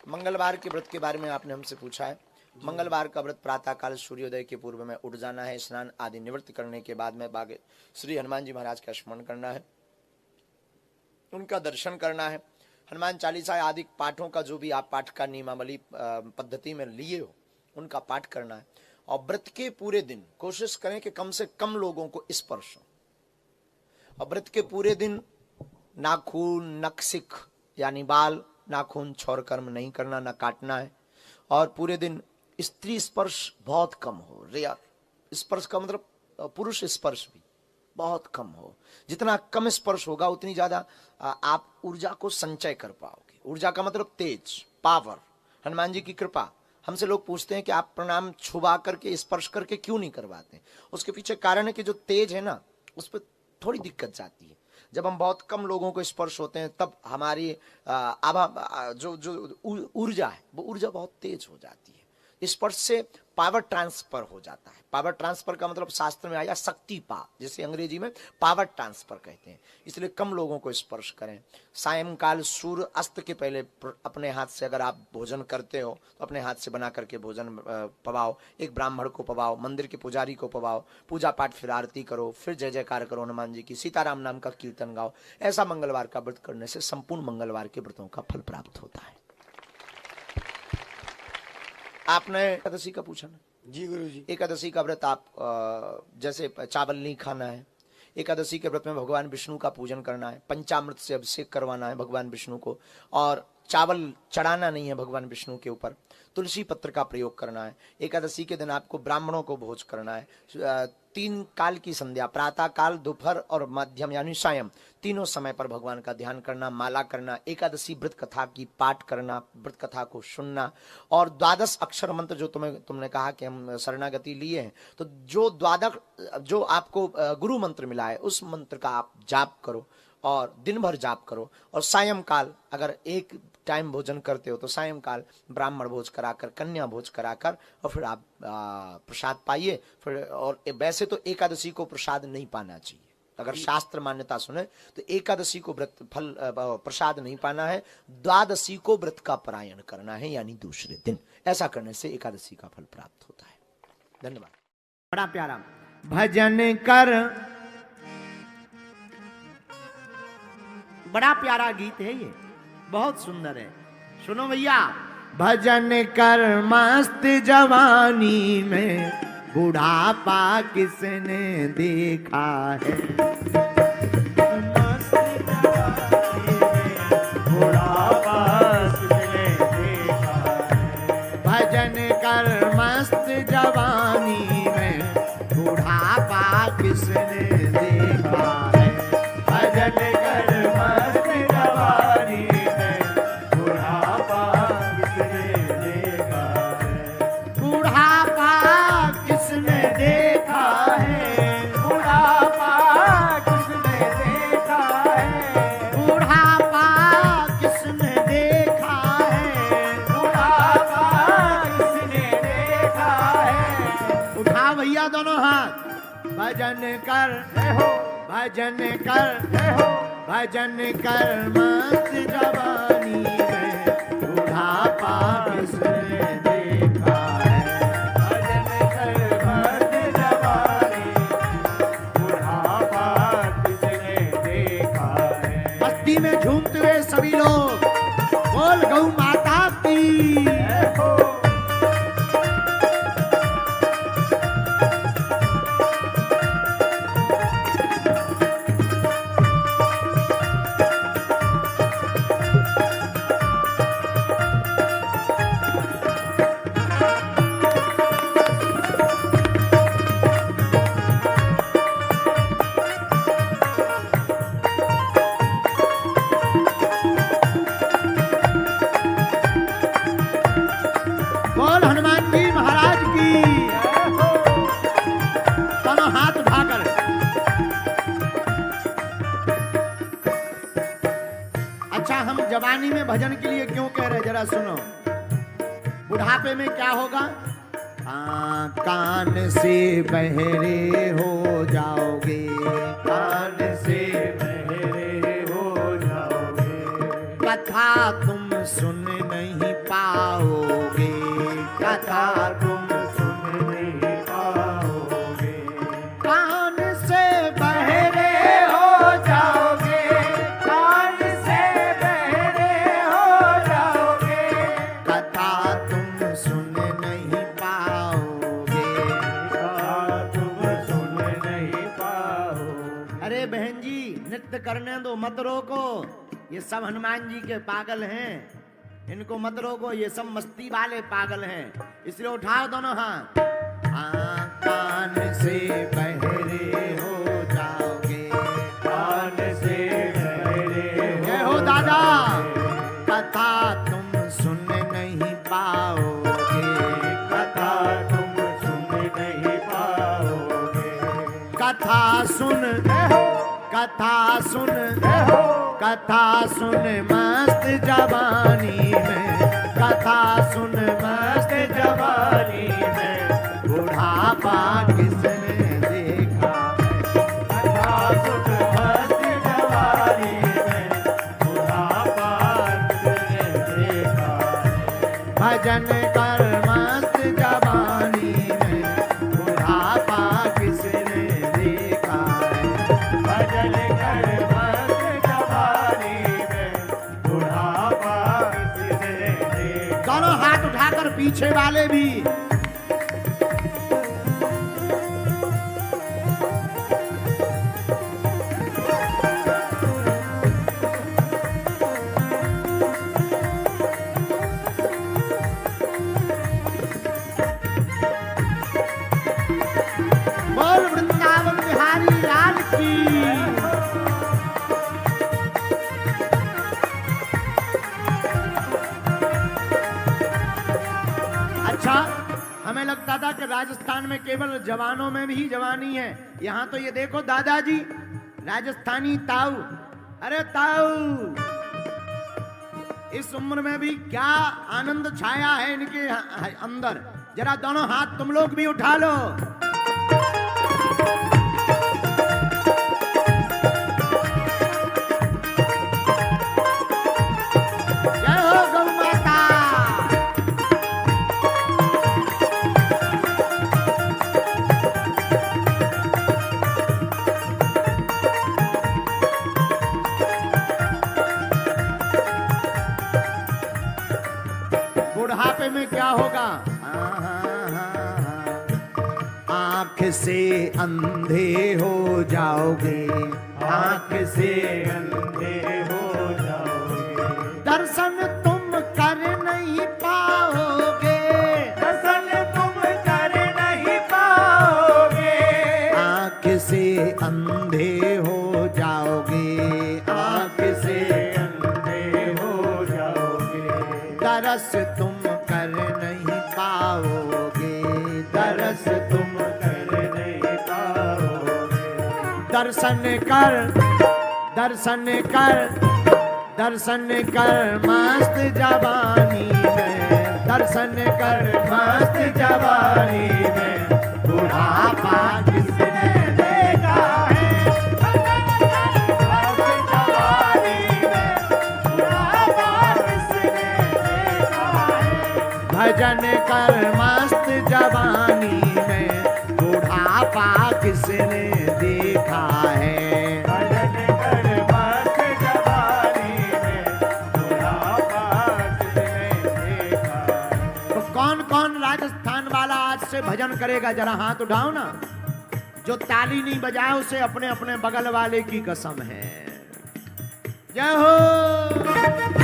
मंगलवार के व्रत के बारे में आपने हमसे पूछा है। मंगलवार का व्रत प्रातः काल सूर्योदय के पूर्व में उठ जाना है, स्नान आदि निवृत्त करने के बाद में बागे श्री हनुमान जी महाराज का स्मरण करना है, उनका दर्शन करना है। हनुमान चालीसा आदि पाठों का जो भी आप पाठ का नियमावली पद्धति में लिए हो उनका पाठ करना है। और व्रत के पूरे दिन कोशिश करें कि कम से कम लोगों को स्पर्श हो। और व्रत के पूरे दिन नाखून नखसिक यानी बाल नाखून छौर कर्म नहीं करना, ना काटना है। और पूरे दिन स्त्री स्पर्श बहुत कम हो, रेयर स्पर्श का मतलब पुरुष स्पर्श भी बहुत कम हो। जितना कम स्पर्श होगा उतनी ज्यादा आप ऊर्जा को संचय कर पाओगे। ऊर्जा का मतलब तेज, पावर। हनुमान जी की कृपा। हमसे लोग पूछते हैं कि आप प्रणाम छुबा करके स्पर्श करके क्यों नहीं करवाते। उसके पीछे कारण है कि जो तेज है ना उस पर थोड़ी दिक्कत जाती है। जब हम बहुत कम लोगों को स्पर्श होते हैं तब हमारी जो ऊर्जा है वो ऊर्जा बहुत तेज हो जाती है। स्पर्श से पावर ट्रांसफर हो जाता है। पावर ट्रांसफर का मतलब शास्त्र में आया शक्ति पा, जिसे अंग्रेजी में पावर ट्रांसफर कहते हैं। इसलिए कम लोगों को स्पर्श करें। सायंकाल सूर्य अस्त के पहले अपने हाथ से अगर आप भोजन करते हो तो अपने हाथ से बना करके भोजन पवाओ। एक ब्राह्मण को पवाओ, मंदिर के पुजारी को पवाओ, पूजा पाठ फिर आरती करो, फिर जय जयकार करो हनुमान जी की, सीताराम नाम का कीर्तन गाओ। ऐसा मंगलवार का व्रत करने से संपूर्ण मंगलवार के व्रतों का फल प्राप्त होता है। आपने एकादशी का पूछा ना? जी गुरु जी। एकादशी का व्रत आप जैसे चावल नहीं खाना है। एकादशी के व्रत में भगवान विष्णु का पूजन करना है, पंचामृत से अभिषेक करवाना है भगवान विष्णु को, और चावल चढ़ाना नहीं है भगवान विष्णु के ऊपर। तुलसी पत्र का प्रयोग करना है। एकादशी के दिन आपको ब्राह्मणों को भोज करना है। 3 काल की संध्या, प्रातः काल, दोपहर और मध्यम यानी सायं, तीनों समय पर भगवान का ध्यान करना, माला करना, एकादशी व्रत कथा की पाठ करना, व्रत कथा को सुनना। और 12 अक्षर मंत्र जो तुमने कहा कि हम शरणागति लिए हैं, तो जो आपको गुरु मंत्र मिला है उस मंत्र का आप जाप करो और दिन भर जाप करो। और सायंकाल अगर एक टाइम भोजन करते हो तो सायंकाल ब्राह्मण भोज कराकर, कन्या भोज कराकर और फिर आप प्रसाद पाइए। फिर और वैसे तो एकादशी को प्रसाद नहीं पाना चाहिए। अगर शास्त्र मान्यता सुने तो एकादशी को व्रत फल प्रसाद नहीं पाना है। द्वादशी को व्रत का परायण करना है यानी दूसरे दिन। ऐसा करने से एकादशी का फल प्राप्त होता है। धन्यवाद। बड़ा प्यारा भजन कर, बड़ा प्यारा गीत है ये, बहुत सुंदर है। सुनो भैया। भजन कर मस्त जवानी में, बुढ़ापा किसने देखा है। मस्त जवानी में, बुढ़ापा किसने देखा है। भजन कर मस्त जवानी में, बुढ़ापा किसने देखा है। भजन कर मस्त जवानी में, बुढ़ापा किसने देखा है। बुढ़ापा किसने देखा है। बुढ़ापा किसने देखा है। बुढ़ापा किसने देखा है। बुढ़ापा किसने देखा है। उठा भैया दोनों हाथ। भजन कर हो, भजन कर हो, भजन कर मस्त जवानी में, बुढ़ापा किसने देखा है। भजन कर मस्त जवानी, बुढ़ापा किसने देखा है। मस्ती में झूमते हुए सभी लोग बोल गौ माता की। बोल हनुमान जी महाराज की। दोनों हाथ उठाकर। अच्छा, हम जवानी में भजन के लिए क्यों कह रहे, जरा सुनो। बुढ़ापे में क्या होगा। कान से बहरे हो जाओगे, कान से बहरे हो जाओगे। कथा तुम सुन नहीं पाओगे, कथा तुम सुन नहीं पाओगे। कान से बहरे हो जाओगे, कान से बहरे हो जाओगे, कथा तुम सुन नहीं पाओगे, कथा तुम सुन नहीं पाओगे। अरे बहन जी, नृत्य करने दो, मत रोको। ये सब हनुमान जी के पागल हैं, इनको मत रोको, ये सब मस्ती वाले पागल हैं, इसलिए उठाओ दोनों हाथ। हाँ, कान से बहरे हो जाओगे, कान से बहरे जय हो दादा, कथा तुम सुन नहीं पाओगे, कथा तुम सुन नहीं पाओगे। कथा सुन, कथा सुन, कथा सुन मस्त जवानी में, कथा सुन मस्त जवानी में, बुढ़ापा किसने देखा है। कथा सुन मस्त जवानी में, बुढ़ापा किसने देखा है। भजन कर मस्त जवानी में, बुढ़ापा किसने देखा है। भजन कर दोनों हाथ उठाकर पीछे वाले भी। बोल वृंदावन बिहारी लाल की। हमें लगता था कि राजस्थान में केवल जवानों में भी जवानी है, यहाँ तो ये देखो दादाजी राजस्थानी ताऊ। अरे ताऊ, इस उम्र में भी क्या आनंद छाया है इनके अंदर। जरा दोनों हाथ तुम लोग भी उठा लो। जय हो गौ माता। बुढ़ापे में क्या होगा, आंख से अंधे हो जाओगे, आंख से अंधे हो जाओगे, दर्शन तुम कर नहीं पाओगे, दर्शन तुम कर नहीं पाओगे। आंख से अंधे हो जाओगे, आंख से अंधे हो जाओगे, दरस तुम कर नहीं पाओगे, दरस तुम कर नहीं पाओगे। दर्शन कर, दर्शन कर, दर्शन कर मस्त जवानी में, दर्शन कर मस्त जवानी में, बुढ़ापा किसने देखा है। भजन कर मस्त जवानी में, बुढ़ापा किसने देखा है। भजन कर मस्त जवानी में, बुढ़ापा किसने देखा है। तो कौन कौन राजस्थान वाला आज से भजन करेगा, जरा हाथ उठाओ ना। जो ताली नहीं बजाए उसे अपने अपने बगल वाले की कसम है। जय हो।